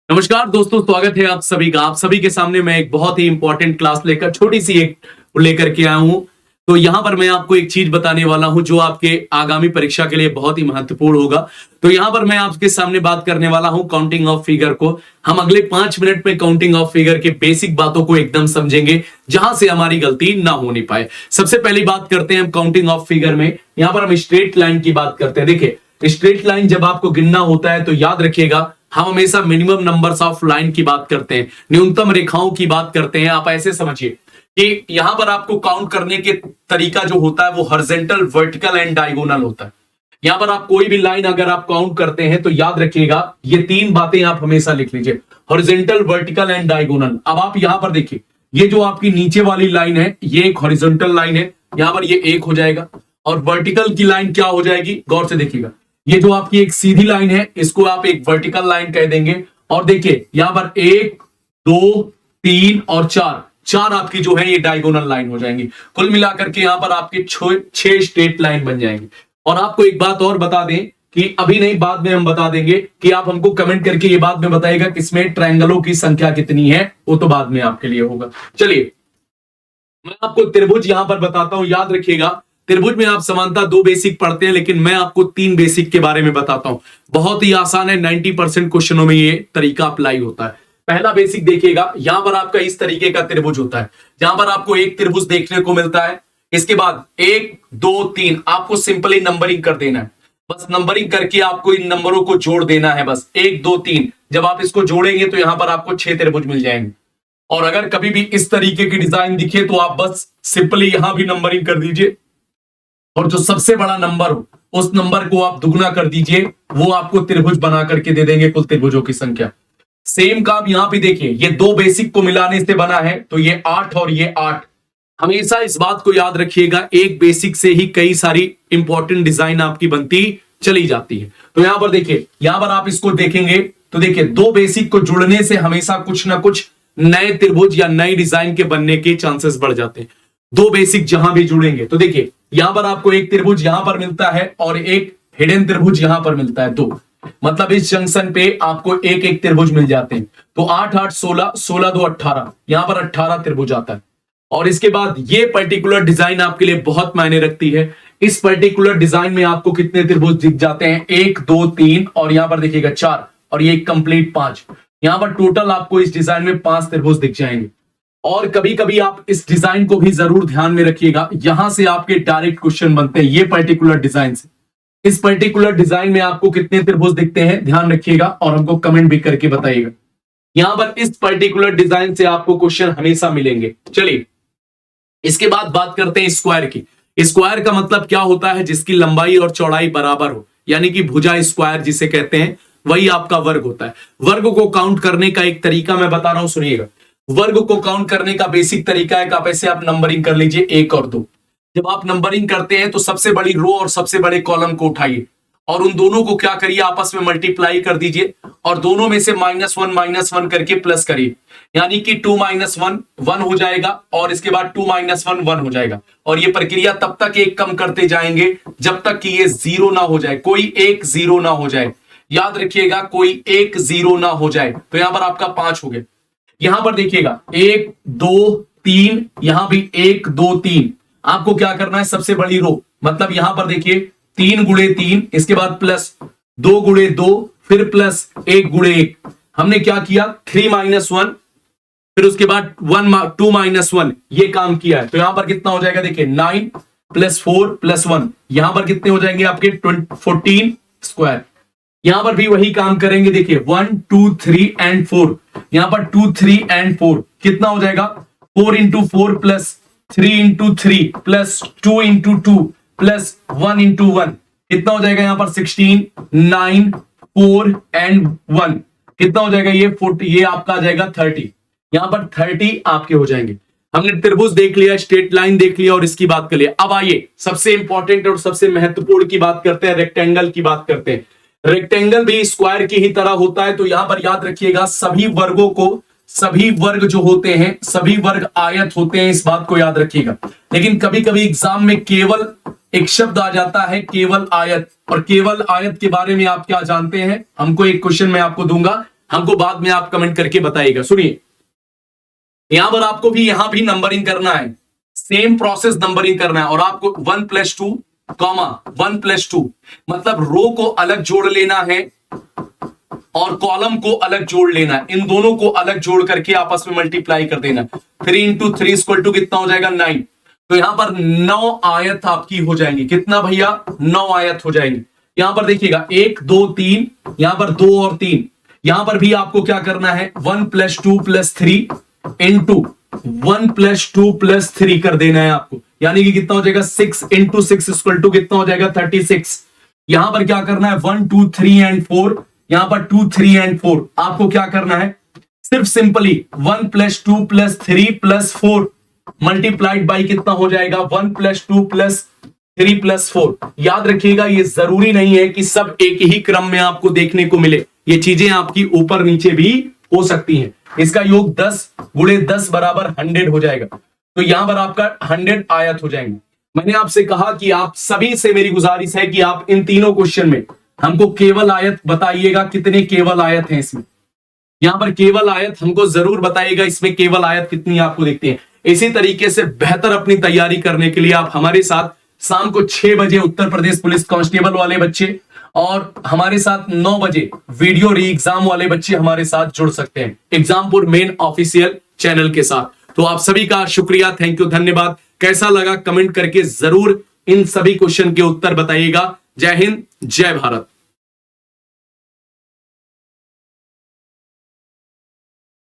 नमस्कार दोस्तों, स्वागत है आप सभी का। आप सभी के सामने मैं एक बहुत ही इंपॉर्टेंट क्लास लेकर छोटी सी एक लेकर के आया हूं। तो यहां पर मैं आपको एक चीज बताने वाला हूं जो आपके आगामी परीक्षा के लिए बहुत ही महत्वपूर्ण होगा। तो यहां पर मैं आपके सामने बात करने वाला हूं काउंटिंग ऑफ फिगर को। हम अगले 5 मिनट में काउंटिंग ऑफ फिगर के बेसिक बातों को एकदम समझेंगे जहां से हमारी गलती ना होने पाए। सबसे पहली बात करते हैं हम काउंटिंग ऑफ फिगर में। यहां पर हम स्ट्रेट लाइन की बात करते हैं। देखिए, स्ट्रेट लाइन जब आपको गिनना होता है तो याद रखिएगा, हम हमेशा मिनिमम नंबर्स ऑफ लाइन की बात करते हैं, न्यूनतम रेखाओं की बात करते हैं। आप ऐसे समझिए कि यहां पर आपको काउंट करने के तरीका जो होता है वो हॉरिजॉन्टल, वर्टिकल एंड डायगोनल होता है। यहां पर आप कोई भी लाइन अगर आप काउंट करते हैं तो याद रखिएगा ये तीन बातें आप हमेशा लिख लीजिए, हॉरिजॉन्टल, वर्टिकल एंड डायगोनल। अब आप यहां पर देखिए, ये जो आपकी नीचे वाली लाइन है ये एक हॉरिजॉन्टल लाइन है, यहां पर ये एक हो जाएगा। और वर्टिकल की लाइन क्या हो जाएगी, गौर से देखिएगा, ये जो आपकी एक सीधी लाइन है इसको आप एक वर्टिकल लाइन कह देंगे। और देखिए यहां पर 1, 2, 3 और 4 आपकी जो है ये डायगोनल लाइन हो जाएंगी। कुल मिलाकर के यहां पर आपके 6 स्ट्रेट लाइन बन जाएंगे। और आपको एक बात और बता दें कि अभी नहीं, बाद में हम बता देंगे कि आप हमको कमेंट करके ये बाद में बताइएगा कि इसमें ट्रायंगलों की संख्या कितनी है, वो तो बाद में आपके लिए होगा। चलिए मैं आपको त्रिभुज यहां पर बताता हूं। याद रखिएगा, त्रिभुज में आप समानता 2 बेसिक पढ़ते हैं, लेकिन मैं आपको 3 बेसिक के बारे में बताता हूं। बहुत ही आसान है, 90% क्वेश्चनों में ये तरीका अप्लाई होता है। पहला बेसिक देखिएगा, यहां पर आपका इस तरीके का त्रिभुज होता है, जहां पर आपको एक त्रिभुज देखने को मिलता है। इसके बाद 1, 2, 3 आपको सिंपली नंबरिंग कर देना है। बस नंबरिंग करके आपको इन नंबरों को जोड़ देना है, बस 1, 2, 3। जब आप इसको जोड़ेंगे तो यहां पर आपको 6 त्रिभुज मिल जाएंगे। और अगर कभी भी इस तरीके की डिजाइन दिखे तो आप बस सिंपली यहां भी नंबरिंग कर दीजिए, और जो सबसे बड़ा नंबर हो उस नंबर को आप दुगना कर दीजिए, वो आपको त्रिभुज बना करके दे देंगे कुल त्रिभुजों की संख्या। सेम काम यहां पे देखिए, ये 2 बेसिक को मिलाने से बना है तो ये 8 और ये 8। हमेशा इस बात को याद रखिएगा, एक बेसिक से ही कई सारी इंपॉर्टेंट डिजाइन आपकी बनती चली जाती है। तो यहां पर देखिए, यहां पर आप इसको देखेंगे तो देखिए 2 बेसिक को जुड़ने से हमेशा कुछ ना कुछ नए त्रिभुज या नए डिजाइन के बनने के चांसेस बढ़ जाते हैं। 2 बेसिक जहां भी जुड़ेंगे तो देखिए यहां पर आपको एक त्रिभुज यहां पर मिलता है और एक हिडन त्रिभुज यहां पर मिलता है, 2। मतलब इस जंक्शन पे आपको एक एक त्रिभुज मिल जाते हैं। तो 8, 8, 16, 16, 2, 18, यहां पर 18 त्रिभुज आता है। और इसके बाद ये पर्टिकुलर डिजाइन आपके लिए बहुत मायने रखती है। इस पर्टिकुलर डिजाइन में आपको कितने त्रिभुज दिख जाते हैं, 1, 2, 3 और यहां पर देखिएगा 4 और ये कंप्लीट 5। यहां पर टोटल आपको इस डिजाइन में 5 त्रिभुज दिख जाएंगे। और कभी कभी आप इस डिजाइन को भी जरूर ध्यान में रखिएगा, यहां से आपके डायरेक्ट क्वेश्चन बनते हैं, ये पर्टिकुलर डिजाइन से। इस पर्टिकुलर डिजाइन में आपको कितने त्रिभुज दिखते हैं ध्यान रखिएगा और हमको कमेंट भी करके बताइएगा। यहां पर इस पर्टिकुलर डिजाइन से आपको क्वेश्चन हमेशा मिलेंगे। चलिए इसके बाद बात करते हैं स्क्वायर की। स्क्वायर का मतलब क्या होता है, जिसकी लंबाई और चौड़ाई बराबर हो, यानी कि भुजा स्क्वायर जिसे कहते हैं, वही आपका वर्ग होता है। वर्ग को काउंट करने का एक तरीका मैं बता रहा हूं, सुनिएगा। वर्ग को काउंट करने का बेसिक तरीका है कि आप ऐसे आप नंबरिंग कर लीजिए 1 और 2। जब आप नंबरिंग करते हैं तो सबसे बड़ी रो और सबसे बड़े कॉलम को उठाइए और उन दोनों को क्या करिए, आपस में मल्टीप्लाई कर दीजिए और दोनों में से -1 करके प्लस करिए। यानी कि 2 - 1 1 हो जाएगा और इसके बाद 2 - 1 1 हो जाएगा। और ये प्रक्रिया तब तक एक कम करते जाएंगे जब तक कि ये 0 ना हो जाए, कोई एक 0 ना हो जाए। याद रखिएगा, कोई एक 0 ना हो जाए। तो यहां पर आपका 5 हो गया। यहां पर देखिएगा 1, 2, 3, यहां भी 1, 2, 3। आपको क्या करना है, सबसे बड़ी रो, मतलब यहां पर देखिए 3 × 3, इसके बाद प्लस 2 × 2, फिर प्लस 1 × 1। हमने क्या किया, 3 - 1, फिर उसके बाद 2 - 1, ये काम किया है। तो यहां पर कितना हो जाएगा, देखिए 9 + 4 + 1, यहां पर कितने हो जाएंगे आपके 14 स्क्वायर। यहां पर भी वही काम करेंगे, देखिए 1, 2, 3 एंड 4, यहां पर 2, 3 एंड 4 कितना हो जाएगा, 4 × 4 + 3 × 3 + 2 × 2 + 1 × 1 कितना हो जाएगा, यहां पर 16, 9, 4 एंड 1 कितना हो जाएगा, ये 40, ये आपका आ जाएगा 30। यहां पर 30 आपके हो जाएंगे। हमने त्रिभुज देख लिया, स्ट्रेट लाइन देख लिया और इसकी बात कर लिया। अब आइए सबसे इंपॉर्टेंट और सबसे महत्वपूर्ण की बात करते हैं, रेक्टेंगल की बात करते हैं। रेक्टेंगल भी स्क्वायर की ही तरह होता है। तो यहां पर याद रखिएगा, सभी वर्गों को, सभी वर्ग जो होते हैं, सभी वर्ग आयत होते हैं, इस बात को याद रखिएगा। लेकिन कभी कभी एग्जाम में केवल एक शब्द आ जाता है, केवल आयत। और केवल आयत के बारे में आप क्या जानते हैं, हमको एक क्वेश्चन मैं आपको दूंगा, हमको बाद में आप कमेंट करके बताइएगा। सुनिए, यहां पर आपको भी यहां भी नंबरिंग करना है, सेम प्रोसेस नंबरिंग करना है, और आपको 1+2 कॉमा 1+2 मतलब रो को अलग जोड़ लेना है और कॉलम को अलग जोड़ लेना है। इन दोनों को अलग जोड़ करके आपस में मल्टीप्लाई कर देना। 3 × 3 = कितना हो जाएगा? 9। तो यहां पर 9 आयत आपकी हो जाएंगी। कितना भैया? 9 आयत हो जाएंगी। यहां पर देखिएगा 1 2 3, यहां पर 2 और 3। यहां पर भी आपको क्या करना है? 1+2 + 3 इंटू 1+2 + 3 कर देना है आपको, यानी कि कितना हो जाएगा? 6 × 6 = कितना हो जाएगा? 36। यहां पर क्या करना है? 1 2 3 एंड 4, यहां पर 2 3 एंड 4। आपको क्या करना है? सिर्फ सिंपली 1+2 + 3 + 4 मल्टीप्लाइड बाई कितना हो जाएगा? 1+2 + 3 + 4। याद रखिएगा, ये जरूरी नहीं है कि सब एक ही क्रम में आपको देखने को मिले, ये चीजें आपकी ऊपर नीचे भी हो सकती हैं। इसका योग 10 × 10 = 100 हो जाएगा। तो यहां पर आपका 100 आयत हो जाएंगे। मैंने आपसे कहा कि आप सभी से मेरी गुजारिश है कि आप इन तीनों क्वेश्चन में हमको केवल आयत बताइएगा, कितने केवल आयत हैं इसमें। यहां पर केवल आयत हमको जरूर बताइएगा, इसमें केवल आयत कितनी आपको देखते हैं। इसी तरीके से बेहतर अपनी तैयारी करने के लिए आप हमारे साथ शाम को 6 बजे उत्तर प्रदेश पुलिस कांस्टेबल वाले बच्चे और हमारे साथ 9 बजे वीडियो री एग्जाम वाले बच्चे हमारे साथ जुड़ सकते हैं एग्जामपुर मेन ऑफिशियल चैनल के साथ। तो आप सभी का शुक्रिया, थैंक यू, धन्यवाद। कैसा लगा कमेंट करके जरूर इन सभी क्वेश्चन के उत्तर बताइएगा। जय हिंद, जय भारत।